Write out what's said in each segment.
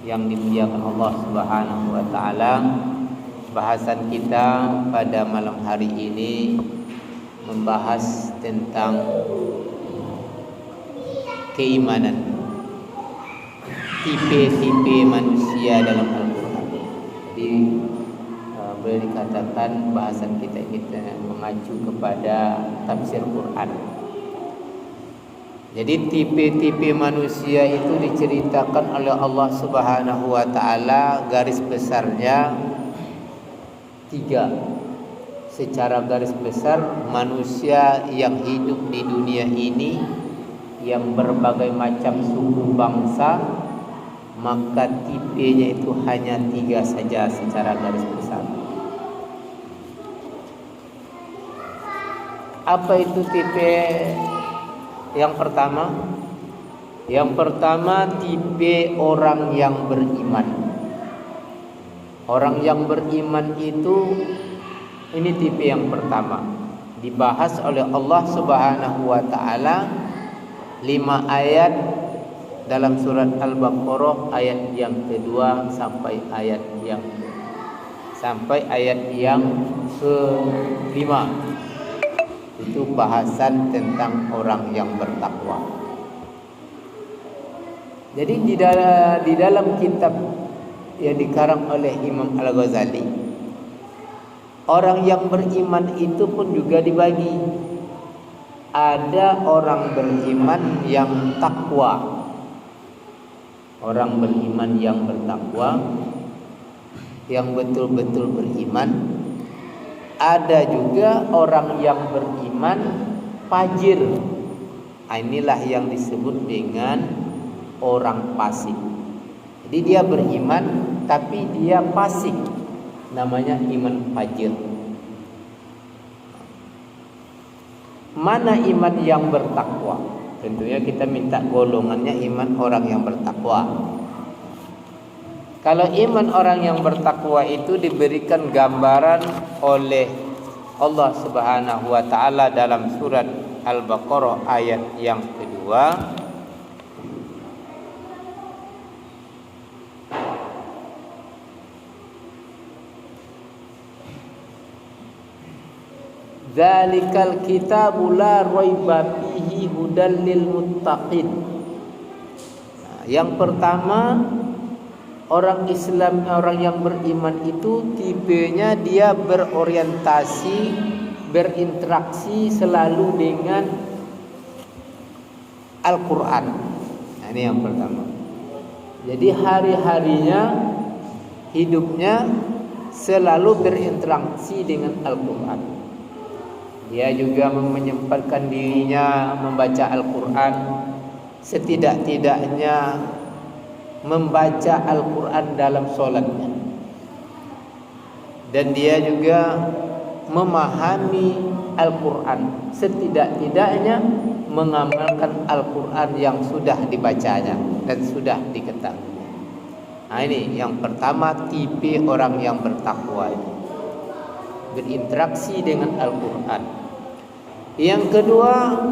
yang dimuliakan Allah Subhanahu wa taala, bahasan kita pada malam hari ini membahas tentang keimanan, tipe-tipe manusia dalam Al-Quran. Jadi boleh dikatakan bahasan kita mengacu kepada tafsir Quran. Jadi tipe-tipe manusia itu diceritakan oleh Allah Subhanahu wa taala garis besarnya 3. Secara garis besar, manusia yang hidup di dunia ini yang berbagai macam suku bangsa, maka tipenya itu hanya 3 saja secara garis besar. Apa itu tipe yang pertama? Yang pertama, tipe orang yang beriman. Orang yang beriman itu, ini tipe yang pertama, dibahas oleh Allah Subhanahu wa taala 5 ayat dalam surat Al-Baqarah, ayat yang kedua sampai ayat yang ke-5. Itu bahasan tentang orang yang bertakwa. Jadi di dalam kitab yang dikarang oleh Imam Al-Ghazali, orang yang beriman itu pun juga dibagi. Ada orang beriman yang takwa, orang beriman yang bertakwa, yang betul-betul beriman. Ada juga orang yang beriman fajir. Inilah yang disebut dengan orang fasik. Jadi dia beriman tapi dia fasik, namanya iman fajir. Mana iman yang bertakwa? Tentunya kita minta golongannya iman orang yang bertakwa. Kalau iman orang yang bertakwa itu diberikan gambaran oleh Allah Subhanahu wa taala dalam surat Al-Baqarah ayat yang kedua. Dzalikal kitabu la raiba fihi hudal lil muttaqin. Yang pertama, orang Islam, orang yang beriman itu tipenya dia berorientasi, berinteraksi selalu dengan Al-Quran. Nah, ini yang pertama. Jadi hari-harinya, hidupnya selalu berinteraksi dengan Al-Quran. Dia juga menyempatkan dirinya membaca Al-Quran, setidak-tidaknya membaca Al-Quran dalam sholatnya. Dan dia juga memahami Al-Quran, setidak-tidaknya mengamalkan Al-Quran yang sudah dibacanya dan sudah diketahui. Nah, ini yang pertama, tipe orang yang bertakwa itu, berinteraksi dengan Al-Quran. Yang kedua,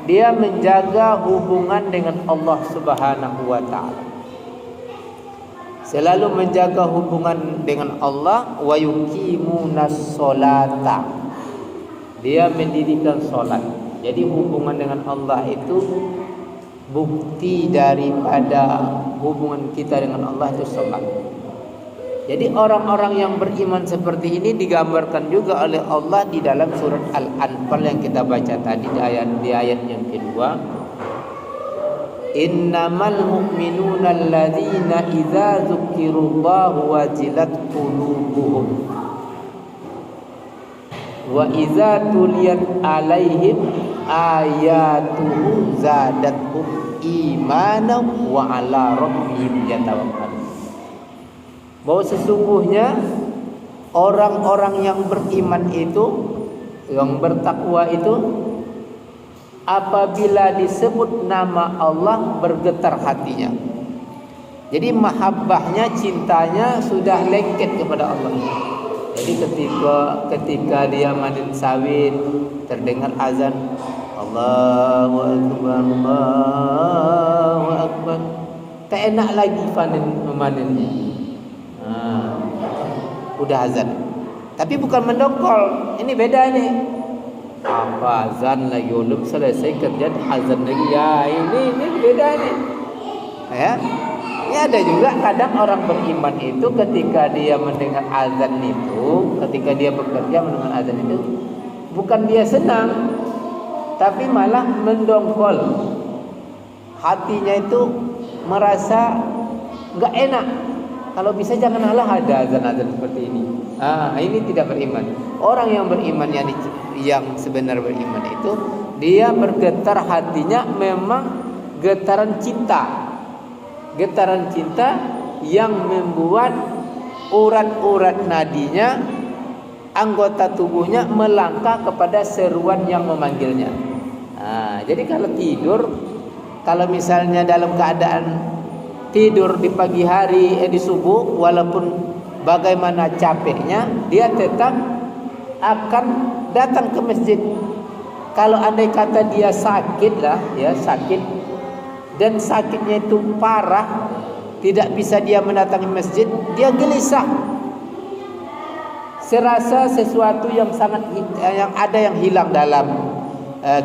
dia menjaga hubungan dengan Allah Subhanahu wa taala. Selalu menjaga hubungan dengan Allah. Wa yuqimunas sholata, dia mendirikan sholat. Jadi hubungan dengan Allah itu bukti daripada hubungan kita dengan Allah itu sholat. Jadi orang-orang yang beriman seperti ini digambarkan juga oleh Allah di dalam surat Al-Anfal yang kita baca tadi di ayat yang kedua. Innamal mu'minuna alladzina idza dzukirallahu wajilat qulubuhum wa idza tuliyat alaihim ayatuhu zadatuhum imanan wa ala rabbihim yatawakkalun. Bahwa sesungguhnya orang-orang yang beriman itu, yang bertakwa itu, apabila disebut nama Allah bergetar hatinya. Jadi mahabbahnya, cintanya sudah lengket kepada Allah. Jadi ketika dia mandiin sawit, terdengar azan, Allahu Akbar, Allahu Akbar. tak enak lagi memanennya. Udah azan. Tapi bukan mendongkol. Ini beda nih. Apa azan lagi belum selesai kerja azan lagi. Ya ini beda nih. Ya. Ini ada juga kadang orang beriman itu ketika dia mendengar azan itu, ketika dia bekerja mendengar azan itu, bukan dia senang, tapi malah mendongkol. Hatinya itu merasa enggak enak. Kalau bisa janganlah ada azan-azan seperti ini. Ini tidak beriman. Orang yang beriman yang sebenar beriman itu, dia bergetar hatinya memang getaran cinta. Getaran cinta yang membuat urat-urat nadinya, anggota tubuhnya melangkah kepada seruan yang memanggilnya. Jadi kalau tidur, kalau misalnya dalam keadaan tidur di pagi hari, di subuh, walaupun bagaimana capeknya, dia tetap akan datang ke masjid. Kalau andai kata dia sakit lah, ya sakit, dan sakitnya itu parah, tidak bisa dia mendatangi masjid, dia gelisah, serasa sesuatu yang hilang dalam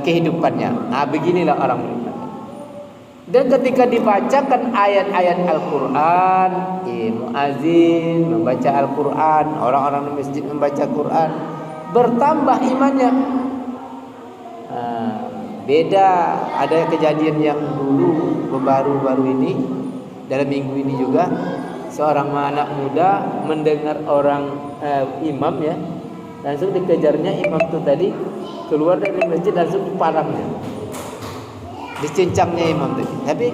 kehidupannya. Beginilah orang beriman. Dan ketika dibacakan ayat-ayat Al-Quran, muazin membaca Al-Quran, orang-orang di masjid membaca Quran, bertambah imannya. Beda, ada kejadian yang dulu baru-baru ini, dalam minggu ini juga, seorang anak muda mendengar orang imam ya, langsung dikejarnya imam itu tadi, keluar dari masjid langsung diparangnya, dicincangnya imam tadi. Tapi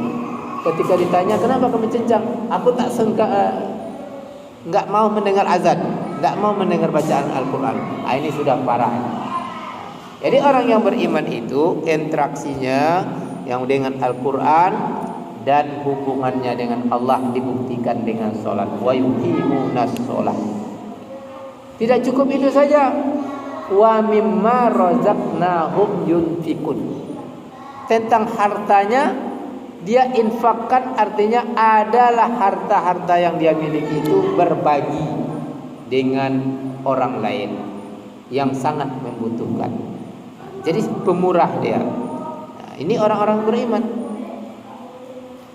ketika ditanya kenapa kamu cincang, aku tak sangka, enggak mau mendengar azan, enggak mau mendengar bacaan Al-Quran. Ini sudah parah. Jadi orang yang beriman itu interaksinya yang dengan Al-Quran dan hubungannya dengan Allah dibuktikan dengan sholat. Wa yuqimunas sholat. Tidak cukup itu saja. Wa mimma razaqnahum yunfikun. Tentang hartanya dia infakkan, artinya adalah harta-harta yang dia miliki itu berbagi dengan orang lain yang sangat membutuhkan. Jadi pemurah dia. Ini orang-orang beriman.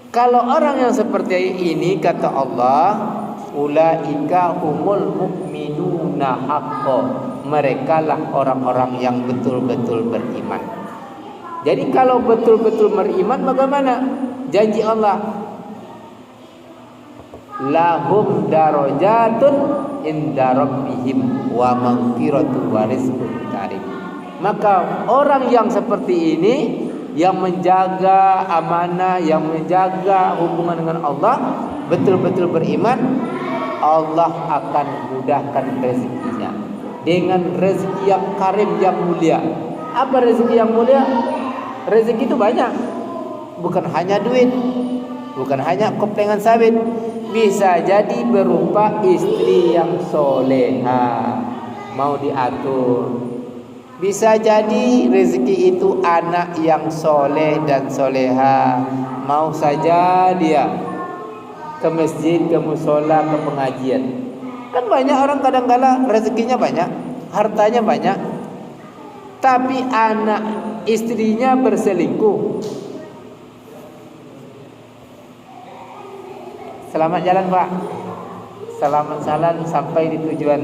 Kalau orang yang seperti ini, kata Allah, ulaika humul mu'minuna haqqan. Mereka lah orang-orang yang betul-betul beriman. Jadi kalau betul-betul beriman, bagaimana? Janji Allah, lahum darajatun inda rabbihim wa maghfiratun wa rizqun karim. Maka orang yang seperti ini, yang menjaga amanah, yang menjaga hubungan dengan Allah, betul-betul beriman, Allah akan mudahkan rezekinya dengan rezeki yang karim, yang mulia. Apa rezeki yang mulia? Rezeki itu banyak, bukan hanya duit, bukan hanya koplengan sawit, bisa jadi berupa istri yang soleha, mau diatur. Bisa jadi rezeki itu anak yang soleh dan soleha, mau saja dia ke masjid, ke musola, ke pengajian. Kan banyak orang kadang-kala rezekinya banyak, hartanya banyak, tapi anak istrinya berselingkuh. Selamat jalan Pak, selamat jalan sampai di tujuan.